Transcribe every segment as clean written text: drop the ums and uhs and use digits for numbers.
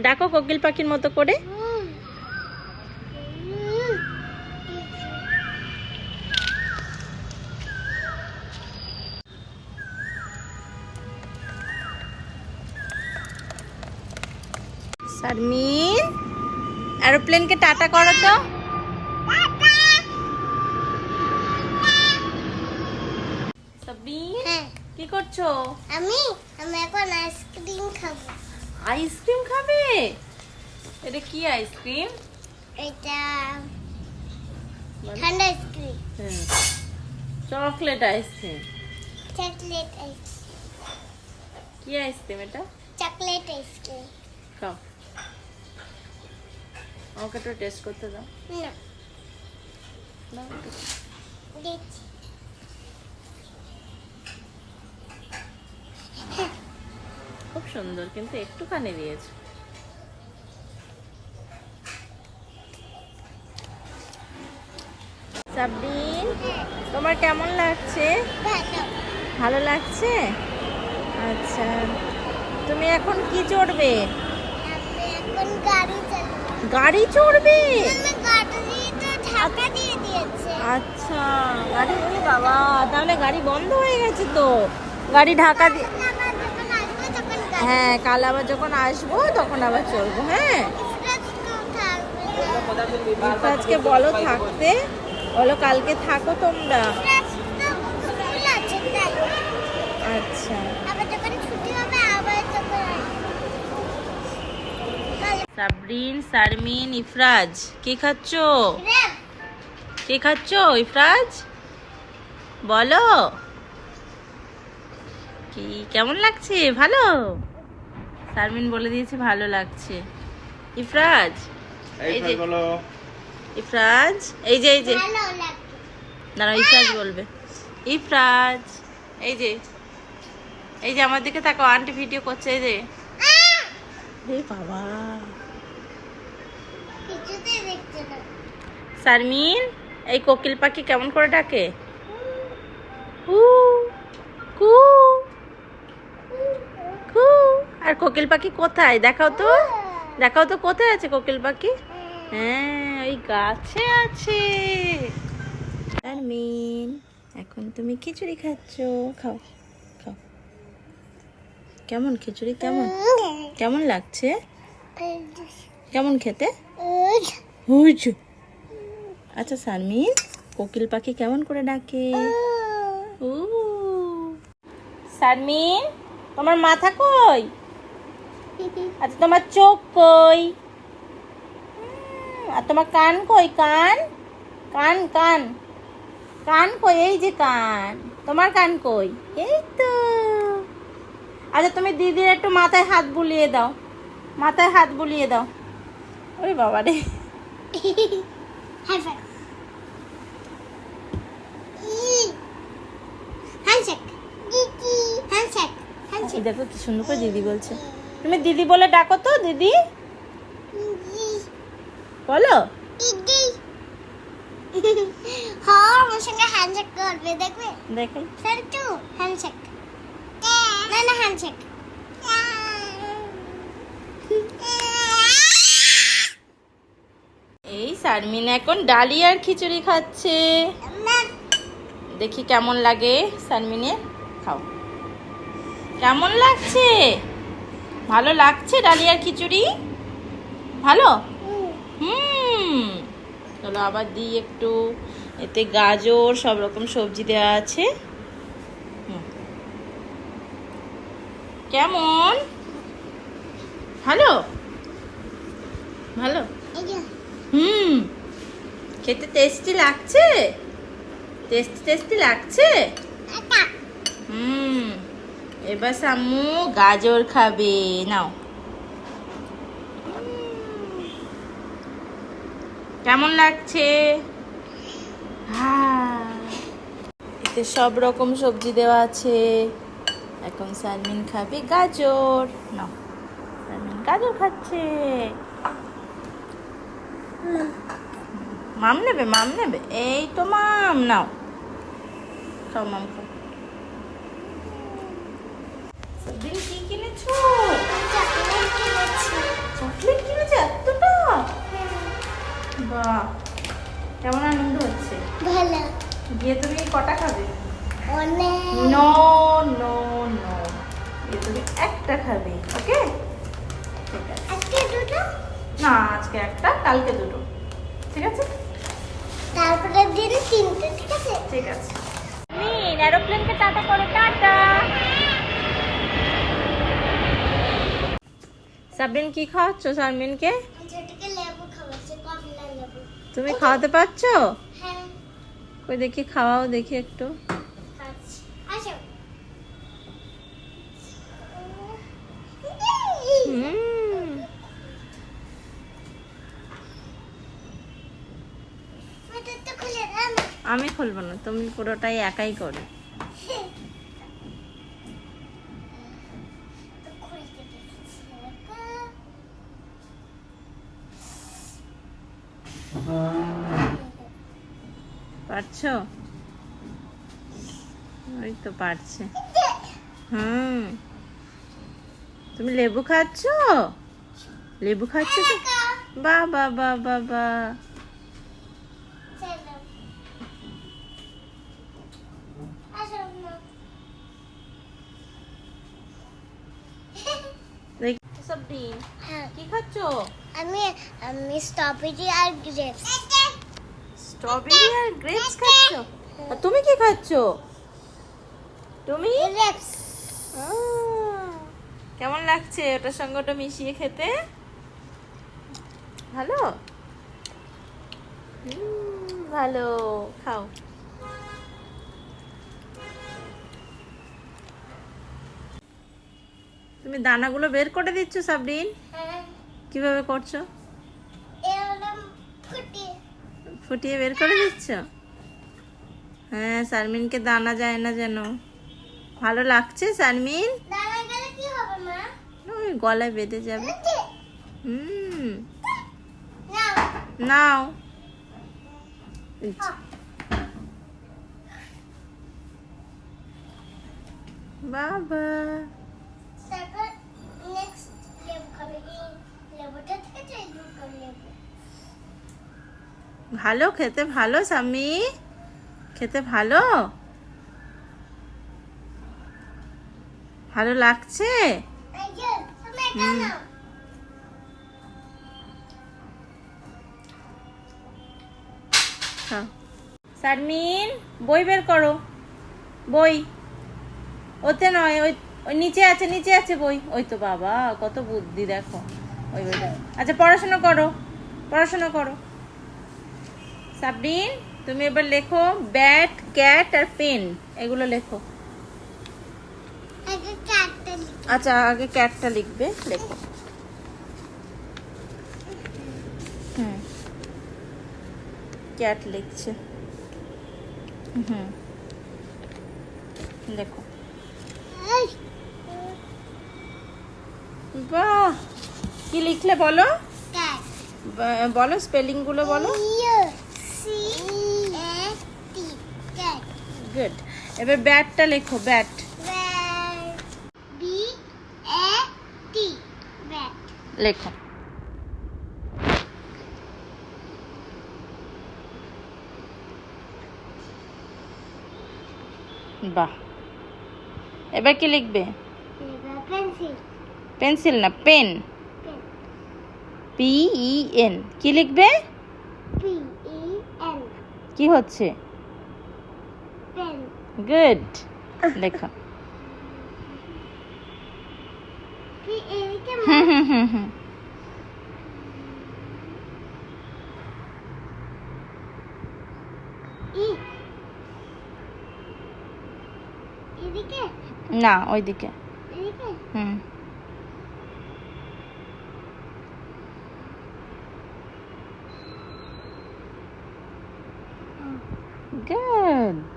ডাকো কোকিল পাখির মতো করে। শারমিন, এরোপ্লেনকে টাটা করো তো। সাবিন, কি করছো? আমি এখন আইসক্রিম খাবো। আইসক্রিম খাবে? এটা কি আইসক্রিম? এটা ঠান্ডা ice cream. Chocolate ice cream. Chocolate ice cream. কি আইসক্রিম এটা? Chocolate ice cream. খাও, আমাকে একটু টেস্ট করতে দাও। না, দাও একটু। দিচ্ছি। খুব সুন্দর, কিন্তু একটুখানি দিয়েছে। সাবিন, তোমার কেমন লাগছে? ভালো। ভালো লাগছে? আচ্ছা, তুমি এখন কি চড়বে? আমি এখন গাড়ি চালাবো। গাড়ি চড়বে? আমি গাড়িতে ঢাকা দিয়ে দিয়েছে। আচ্ছা, গাড়ি, ওরে বাবা, তাহলে গাড়ি বন্ধ হয়ে গেছে তো। গাড়ি ঢাকা দিয়ে, আবার যখন আসবো তখন গাড়ি। হ্যাঁ, কাল আবার যখন আসবো তখন আবার চলবো। হ্যাঁ, স্ক্র্যাচ তো থাকবে। আজকে বলো থাকতে, বলো কালকে থাকো তোমরা। স্ক্র্যাচ তো স্কুল আছে তাই। আচ্ছা, আবার যখন ছুটি হবে আবার যখন সাবরিন, শারমিন, ইফরাজ, কি খাচ্ছো? রেপ। কি খাচ্ছো ইফরাজ? বলো, কি কেমন লাগছে? ভালো? শারমিন বলে দিয়েছে ভালো লাগছে। ইফরাজ, এই যে ইফরাজ, এই যে ভালো লাগছে। দাঁড়াও, ইফরাজ বলবে। ইফরাজ, এই যে আমার দিকে তাকাও, আন্টি ভিডিও করছে। এই যে, রে বাবা, কিছুতেই দেখতে না। শারমিন, এই কোকিল পাখি কেমন করে ডাকে? কু কু কু। আর কোকিল পাখি কোথায়? দেখাও তো, দেখাও তো, কোথায় আছে কোকিল পাখি? হ্যাঁ, ওই গাছে আছে। শারমিন, এখন তুমি খিচুড়ি খাচ্ছো, খাও খাও। কেমন খিচুড়ি? কেমন কেমন লাগছে? কেমন খেতে? হুজ। আচ্ছা শারমিন, কোকিল পাখি কেমন করে ডাকে? উ। শারমিন, তোমার মাথা কই? আচ্ছা, তোমার চোখ কই? আর তোমার কান কই? কান কান কান কান কই? এই যে কান, তোমার কান কই? এই তো। আচ্ছা, তুমি দিদির একটু মাথায় হাত বুলিয়ে দাও, মাথায় হাত বুলিয়ে দাও। ওরে বাবা রে, হ্যান্ডশেক। হ্যান্ডশেক। দিদি হ্যান্ডশেক। এই দেখো কি সুন্দর করে দিদি বলছে। তুমি দিদি বলে ডাকো তো, দিদি বলো। দিদি হ্যাঁ, আমার সঙ্গে হ্যান্ডশেক করবে, দেখবে? দেখাই। Sir to handshake. না না, হ্যান্ডশেক। এই শারমিন এখন ডালিয়ার খিচুড়ি খাচ্ছে। দেখি কেমন লাগে শারমিনের, খাও। কেমন লাগছে? ভালো লাগছে ডালিয়ার খিচুড়ি? ভালো? চলো আবার দিই একটু। এতে গাজর, সব রকম সবজি দেওয়া আছে। কেমন? ভালো? ভালো? খেতে টেস্টি লাগছে? টেস্টি টেস্টি লাগছে? এবার সাম্মু গাজর খাবে, নাও। কেমন লাগছে? এতে সব রকম সবজি দেওয়া আছে। এখন শারমিন খাবে গাজর, নাও। শারমিন গাজর খাচ্ছে। মাম নেবে, মাম নেবে, এই তো মাম, নাও খাও, মাম খাও। সাবিন, কি কিনেছো? চকলেট কিনেছি। বাহ, কেমন আনন্দ হচ্ছে। ভালো গিয়ে তুমি কটা খাবে? অনেক নো নো নো, গিয়ে তুমি একটা খাবে, ওকে? ঠিক আছে। আজকে দুটো না, আজকে একটা, কালকে দুটো, ঠিক আছে? তারপরে দিন তিনটে, ঠিক আছে? ঠিক আছে। মিন, এরোপ্লেনকে টাটা করো, টাটা। সাবরিন কি খাওয়াচ্ছ শারমিনকে? ছোটকে লেবু খাওয়াচ্ছে, কমলা লেবু। তুমি খাওয়াতে পারছো? হ্যাঁ কই দেখি, খাওয়াও দেখি একটু। খাচ্ছি, আসো। হুম, ওটা তো খুলে দাও না। আমি খুলবো না, তুমি পুরোটাই একাই করো। তো খুলতে দেখেছি পারছো? ওই তো পারছে। হুম, তুমি লেবু খাচ্ছো? লেবু খাচ্ছো তো? বা বা বা বা বা। চলো আসো না। সাবরিন, হ্যাঁ কি খাচ্ছো? আমি আমি স্ট্রবেরি আর গ্রেপস। স্ট্রবেরি আর গ্রেপস খাচ্ছো? আর তুমি কি খাচ্ছো? তুমি? গ্রেপস কেমন লাগছে ওটার সঙ্গে ওটা মিশিয়ে খেতে? ভালো? ভালো, খাও। তুমি দানাগুলো বের করে দিচ্ছ সাবরিন? হ্যাঁ কিভাবে করছো? এরকম ফুটি ফুটিয়ে বের করে দিচ্ছ? হ্যাঁ, শারমিনকে দানা যায় না যেন। ভালো লাগছে শারমিন? দানা গেলে কি হবে মা? ওই গলায় বেঁধে যাবে। হুম, নাও নাও। বাবা, তারপর নেক্সট লেবু খাবে। এই লেবুটা থেকে চাই দুটো লেবু। ভালো খেতে, ভালো স্বামী, খেতে ভালো, ভালো লাগছে। এই যে তুমি এটা হুম। নাও। খাও। শারমিন, বই বের করো, বই। ওতে নয়, ওই ওই নিচে আছে, নিচে আছে বই। ওই তো, বাবা কত বুদ্ধি দেখো। ওই বইটা। আচ্ছা, পড়াশোনা করো, পড়াশোনা করো। সাবরিন, তুমি এবার লেখো ব্যাট, ক্যাট আর পেন, এগুলো লেখো। আগে কাটতে আচ্ছা, আগে ক্যাটটা লিখবে, লেখো। হুম, ক্যাট লিখছে। হুম, লেখো। এই বাহ, কি লিখলে বলো? ক্যাট বলো স্পেলিংগুলো বলো। You C A T cat. Good. এবার ব্যাটটা লেখো, bat. Bat B A T bat. লেখো। বাহ, এবার কি লিখবে? এবার পেন্সিল পেন্সিল না, পেন। পেন PEN, কি লিখবে? পি ই এন কি হচ্ছে? পেন। গুড, লেখো। পি এদিকে হুম হুম হুম হুম। ই এদিকে না, ওইদিকে। এদিকে হুম, গুড।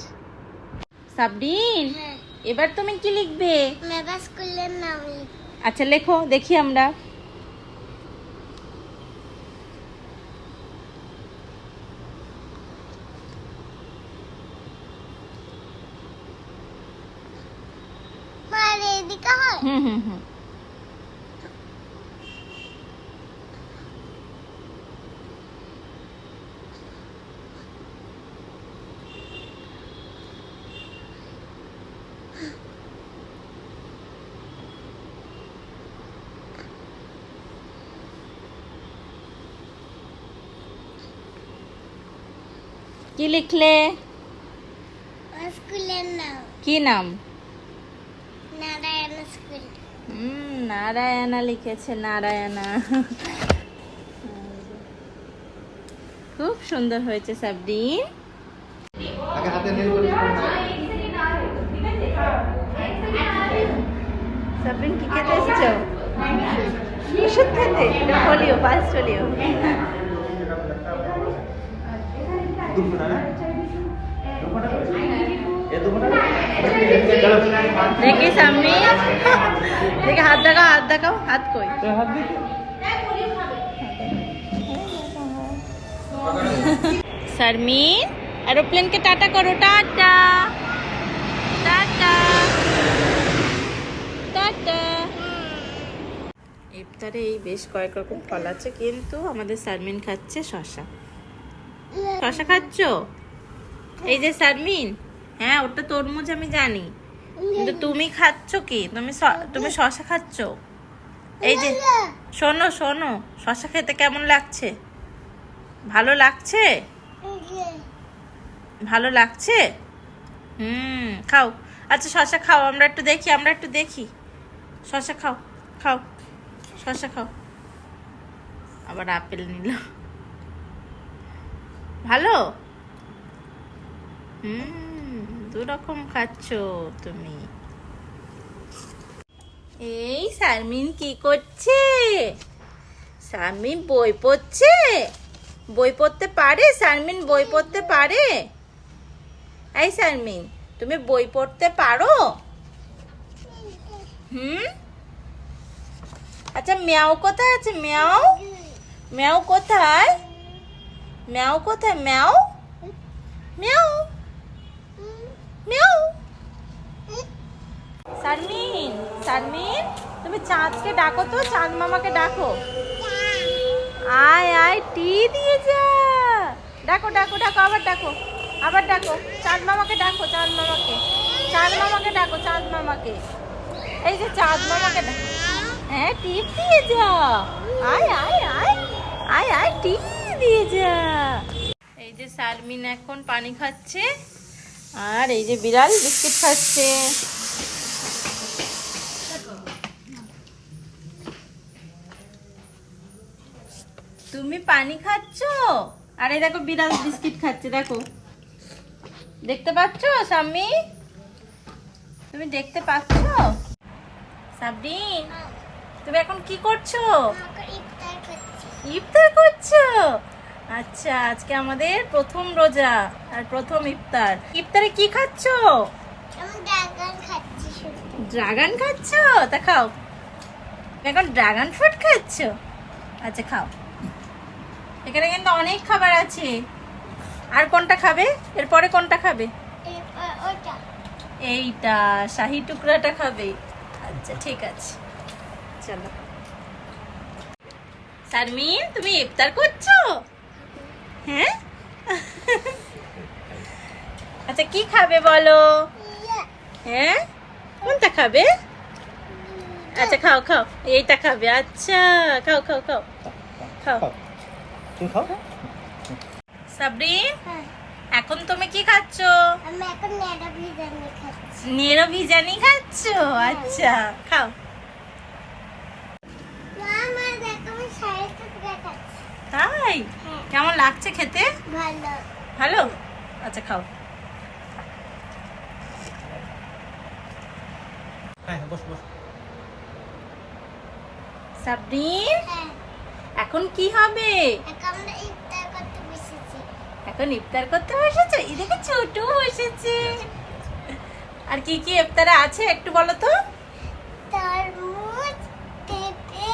সাবরিন, হ্যাঁ এবার তুমি কি লিখবে? মেবা স্কুলের নাম লিখ। আচ্ছা, লেখো দেখি আমরা। মার এদিকে হয়। হুম হুম হুম। কি লিখলে? স্কুলের নাম কি নাম? নারায়ণ স্কুল। নারায়ণা লিখেছে, নারায়ণা। খুব সুন্দর হয়েছে সাবরিন। আগে হাতে নেল পলিশ করে নাও। সাবরিন কি খেতে এসেছো? ওষুধ খেতে? এটা পোলিও, পালস পোলিও। দুপুরটা না? দুপুরটা এ দুপুরটা চলো দেখি সামনে, দেখি হাত দেখাও, হাত দেখাও, হাত কই? হাত দিতে শারমিন, এরোপ্লেনকে টাটা করো, টাটা টাটা টাটা। ইফতারে এই বেশ কয়েক রকম ফল আছে, কিন্তু আমাদের শারমিন খাচ্ছে শশা। শশা খাচ্ছ? এই যে শারমিন, হ্যাঁ ওটা তরমুজ আমি জানি, কিন্তু তুমি খাচ্ছ কি? তুমি শশা খাচ্ছ। এই যে শোনো শোনো, শশা খেতে কেমন লাগছে? ভালো লাগছে? ভালো লাগছে? খাও। আচ্ছা শশা খাও, আমরা একটু দেখি, আমরা একটু দেখি। শশা খাও, খাও, শশা খাও। আবার আপেল নিল। ভালো? দু রকম খাচ্ছ তুমি। এই শারমিন কি করছে? শারমিন বই পড়ছে। বই পড়তে পারে শারমিন? বই পড়তে পারে? এই শারমিন, তুমি বই পড়তে পারো? আচ্ছা ম্যাও কোথায় আছে? ম্যাও, ম্যাও কোথায়? ম্যাও কোথায়? ম্যাও, ম্যাও, ম্যাও। শারমিন, শারমিন, তুমি চাঁদকে ডাকো তো, চাঁদ মামাকে ডাকো। আয় আয়, টি দিয়ে যা। ডাকো ডাকো ডাকো, আবার ডাকো, আবার ডাকো। চাঁদ মামাকে ডাকো, চাঁদ মামাকে, চাঁদ মামাকে ডাকো, চাঁদ মামাকে। এই যে চাঁদ মামাকে ডাকো। হ্যাঁ, টিপ দিয়ে যা। আয় আয় আয়, আয় আয়, টিপ দিয়ে যা। এই যে শারমিন এখন পানি খাচ্ছে, আর এই যে বিড়াল বিস্কিট খাচ্ছে। তুমি পানি খাচ্ছ, আর এই দেখো বিড়াল বিস্কিট খাচ্ছে, দেখো। দেখতে পাচ্ছ সাম্মি? তুমি দেখতে পাচ্ছ? সাবরিন, তুমি এখন কি করছো? ইফতার করছো? আচ্ছা, আজকে আমাদের প্রথম রোজা আর প্রথম ইফতার। ইফতারে কি খাচ্ছো? ড্রাগন খাচ্ছো? তা খাও। এখন ড্রাগন ফ্রুট খাচ্ছো? আচ্ছা খাও। এখানে কিন্তু অনেক খাবার আছে। আর কোনটা খাবে? এরপরে কোনটা খাবে? এইটা শাহি টুকরাটা খাবে। আচ্ছা ঠিক আছে, চলো। শারমিন, তুমি ইফতার করছো? হ্যাঁ। আচ্ছা কি খাবে বলো? হ্যাঁ, কোনটা খাবে? আচ্ছা খাও খাও, এইটা খাবে। আচ্ছা খাও খাও খাও খাও। তুমি খাও। সাবরিন, এখন তুমি কি খাচ্ছ? আমি এখন নেড়া বিরিয়ানি খাচ্ছি। নেড়ো বিরিয়ানি খাচ্ছ? আচ্ছা খাও। মামা দেখো, আমি শাড়ি টুকরা খাচ্ছি। তাই? হ্যাঁ। কেমন লাগছে খেতে? ভালো। ভালো? আচ্ছা খাও। হ্যাঁ বস বস। সাবরিন, হ্যাঁ, এখন কি হবে? এখন আমরা ইফতার করতে বসেছি। এখন ইফতার করতে বসেছো? এই দেখো ছোট বসেছে। আর কি কি ইফতারে আছে একটু বলো তো? তরমুজ, পেঁপে,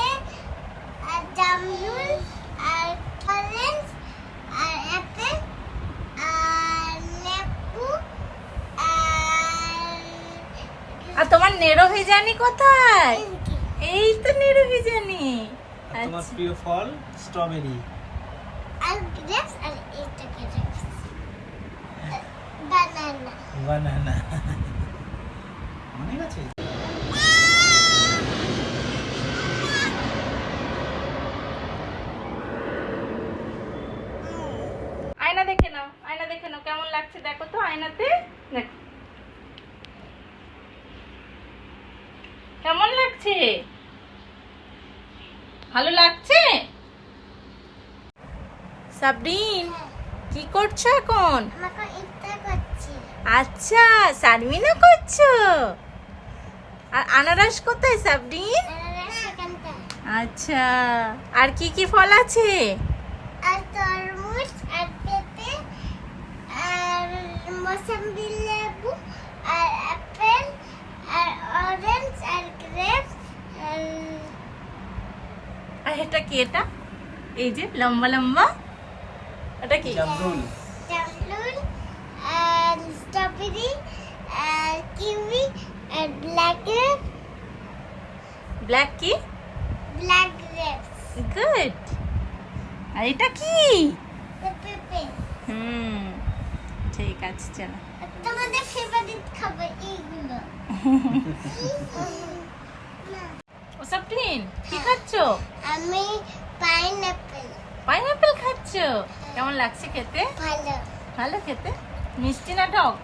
আর জামরুল, আর অরেঞ্জ, আর অ্যাপেল, আর লেবু, আর তোমার নেড়ো ভেজানি কোথায়? আর কি? এই তো নেড়ো ভেজানি। তোমার আচ্ছা। প্রিয় ফল স্ট্রবেরি। আর গ্রেপস, আর এইটা গ্রেপস। বানানা। বানানা। অনেক আছে। আয়না দেখে নাও, আয়না দেখে নাও, কেমন লাগছে দেখো তো আয়নাতে, দেখো কেমন লাগছে, ভালো লাগছে? সাবরিন কি করছো এখন? আমাকে ইফতার করছি। আচ্ছা, সারমিনও করছো। আর আনারস কোথায় সাবরিন? সেখানটা আচ্ছা, আর কি কি ফল আছে? আর তরমুজ আর পেঁপে আর মৌসুমী লেবু আর অ্যাপেল আর অরেঞ্জ আর গ্রেপস আর এটা কি? এটা এই যে লম্বা লম্বা, এটা কি? জামরুল। জামরুল আর স্ট্রবেরি আর কিউই আর ব্ল্যাক কি? Grapes good. আর এটা কি? পেঁপে। ঠিক আছে, চলো। তোমাদের ফেভারিট খাবার এইগুলো। ও সাবরিন কি খাচ্ছো? আমি পাইনাপেল। পাইনাপেল খাচ্ছো? কেমন লাগছে খেতে? ভালো ভালো খেতে? মিষ্টি না টক?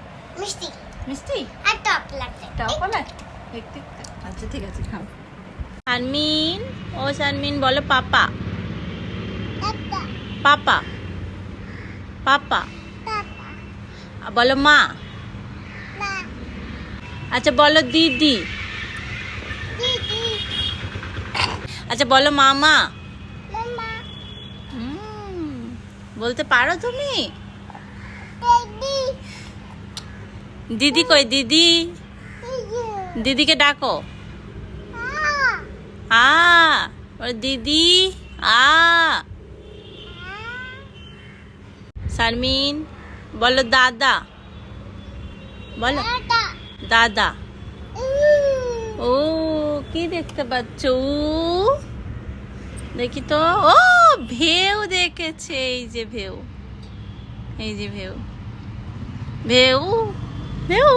মিষ্টি মিষ্টি আর টক লাগে। টক লাগে একটু একটু। আচ্ছা ঠিক আছে, খাও। শারমিন, ও শারমিন বলো পাপা। একটা পাপা পাপা। পাপা আর বলো মা। না আচ্ছা বলো দিদি। দিদি আচ্ছা বলো মামা। মামা বলতে পারো তুমি? বেবি দিদি কই? দিদি, দিদিকে ডাকো। আ বলো দিদি আ। শারমিন বলো দাদা। বলো দাদা। ও কি দেখতে পাচ্ছ? দেখি তো। ও ভেউ দেখেছে, এই যে ভেউ, এই যে ভেউ। ভেউ ভেউ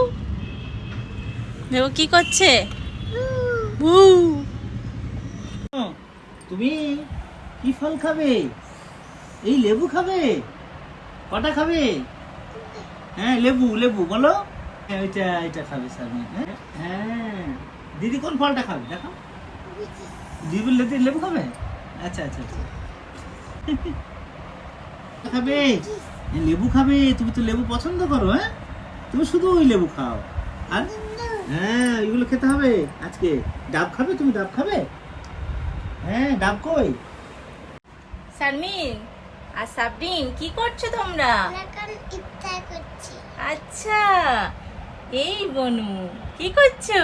ভেউ কি করছে? ভু। তুমি কি ফল খাবে? এই লেবু খাবে? কটা খাবে? হ্যাঁ লেবু, লেবু বলো। হ্যাঁ এটা খাবে সারমিন। হ্যাঁ দিদি কোন ফলটা খাবে দেখো? দিদি লেবু খাবে? আচ্ছা আচ্ছা আচ্ছা। খাবে লেবু খাবে? তুমি তো লেবু পছন্দ করো। হ্যাঁ তুমি শুধু ওই লেবু খাও। আর হ্যাঁ এগুলো খেতে হবে আজকে। ডাব খাবে? তুমি ডাব খাবে? হ্যাঁ ডাব কই? শারমিন আর সাবরিন কি করছো তোমরা? এখন ইফতার করছি। আচ্ছা, এই বনু কি করছো?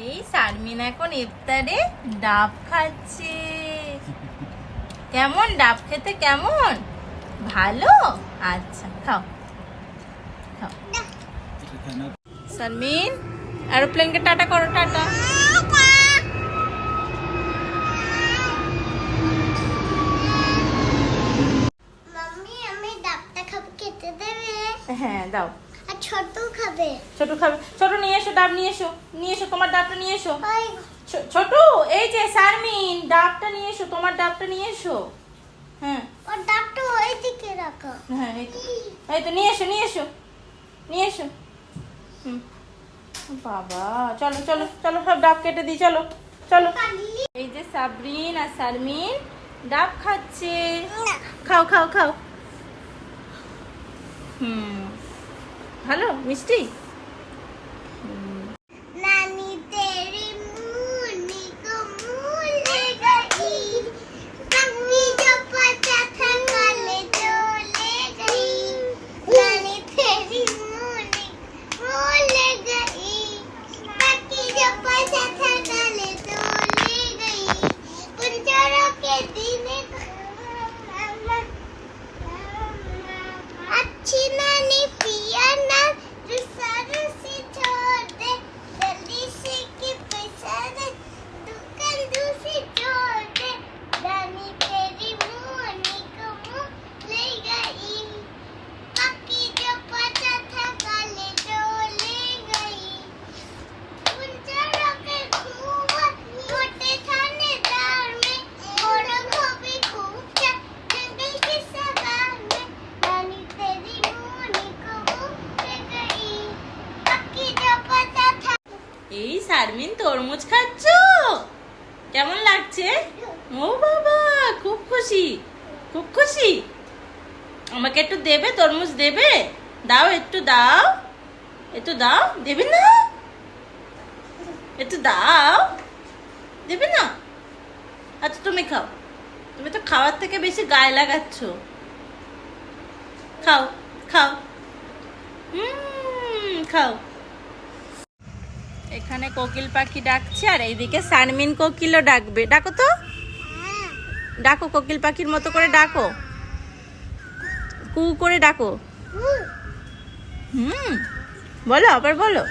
এই শারমিন এখন ইফতারে ডাব খাচ্ছে। কেমন ডাব খেতে? কেমন? ভালো? আচ্ছা খাও খাও। শারমিন এরোপ্লেনকে টাটা করো, টাটা। মাম্মি আমি ডাবটা খাবো, খেতে দেবে? হ্যাঁ দাও। আর ছোট খাবে? ছোট খাবে? ছোট নিয়ে এসো, ডাব নিয়ে এসো, নিয়ে এসো, তোমার ডাবটা নিয়ে এসো। ওই ছোট এই যে শারমিন ডাবটা নিয়ে এসো, তোমার ডাবটা নিয়ে এসো। হ্যাঁ ওর ডাবটা ওইদিকে রাখো। হ্যাঁ এই তো নিয়ে এসো, নিয়ে এসো, নিয়ে এসো। বাবা চলো চলো চলো, সব ডাব কেটে দিই, চলো চলো। এই যে সাবরিন আর শারমিন ডাব খাচ্ছে। খাও খাও খাও। ভালো মিষ্টি। नानी तेरी मुन्नी को भूल गई, कभी जो पता था कल जो ले गई। नानी तेरी मुन्नी भूल गई, कभी जो पता था कल जो ले गई। कुंजरों के दिन अच्छी नानी पिया ना रुसा रुसी छोड़ दे, দিচ্ছি। আমাকে একটু দেবে, তরমুজ দেবে? দাও, একটু দাও, একটু দাও। দেবে না? একটু দাও, দেবে না? আচ্ছা তুমি খাও, তুমি তো খাওয়ার থেকে বেশি গায়ে লাগাচ্ছ। খাও, খাও, খাও। এখানে কোকিল পাখি ডাকছে, আর এইদিকে সানমিন কোকিলও ডাকবে। ডাকো তো, ডাকো, কোকিল পাখির মতো করে ডাকো, কু করে ডাকো। বলো, আবার বলো।